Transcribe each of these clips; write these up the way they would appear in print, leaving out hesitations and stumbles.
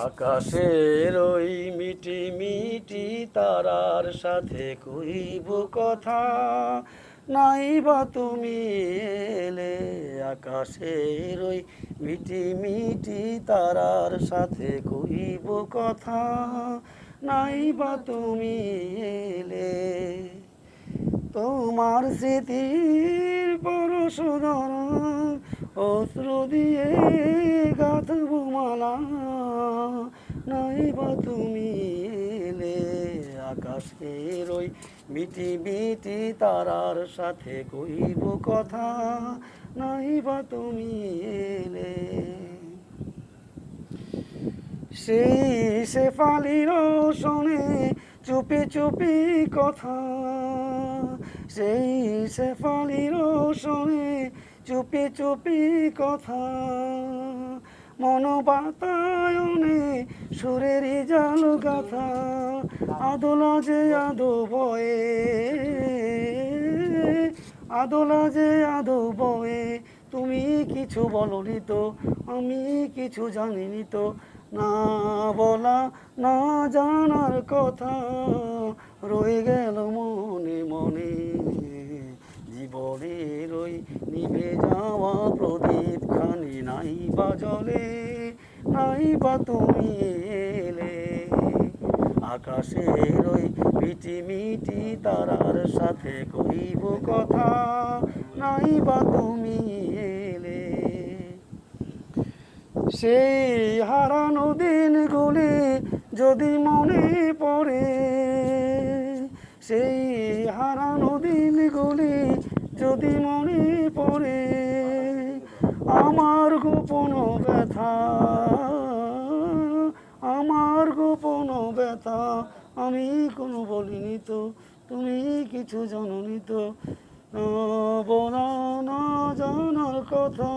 আকাশের ওই মিটি মিটি তারার সাথে কইব কথা, নাই বা তুমি এলে। আকাশের ওই মিটি মিটি তারার সাথে কইব কথা, নাই বা তুমি এলে। তোমার স্মৃতির পরশ ধরা অশ্রু দিয়ে গাঁথব মালা, নাই বা তুমি এলে। আকাশের ওই মিটি মিটি তারার সাথে কইব কথা, নাই বা তুমি এলে। সেই শেফালির শোনে চুপি চুপি কথা, সেই শেফালির শোনে চুপি চুপি কথা। মন বাতায়নে সুরের জাল গাথা, আদোলা যে আদো বয়ে, আদোলা যে আদো বয়ে। তুমি কিছু বলনি তো, আমি কিছু জানিনি তো। না বলা না জানার কথা রয়ে গেল মনে মনে। জীবনের ওই নিভে যাওয়া প্রদীপ খানি নাই বা জ্বলে, নাই বা তুমি এলে। আকাশের ওই মিটি মিটি তারার সাথে কইব কথা, নাই বা তুমি এলে। সেই হারানো দিনগুলি যদি মনে পড়ে, সেই হারানো দিনগুলি যদি মনে পড়ে। আমার গোপন ব্যথা, আমার গোপন ব্যথা আমি কোনো বলিনি তো, তুমি কিছু জানোনি তো। না বলা না জানার কথা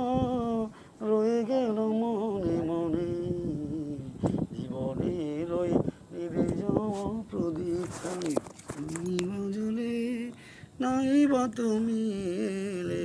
রয়ে গেল মনে মনে। জীবনের ওই নিভে যাওয়া প্রদীপ খানি জ্বলে, নাই বা তুমি এলে।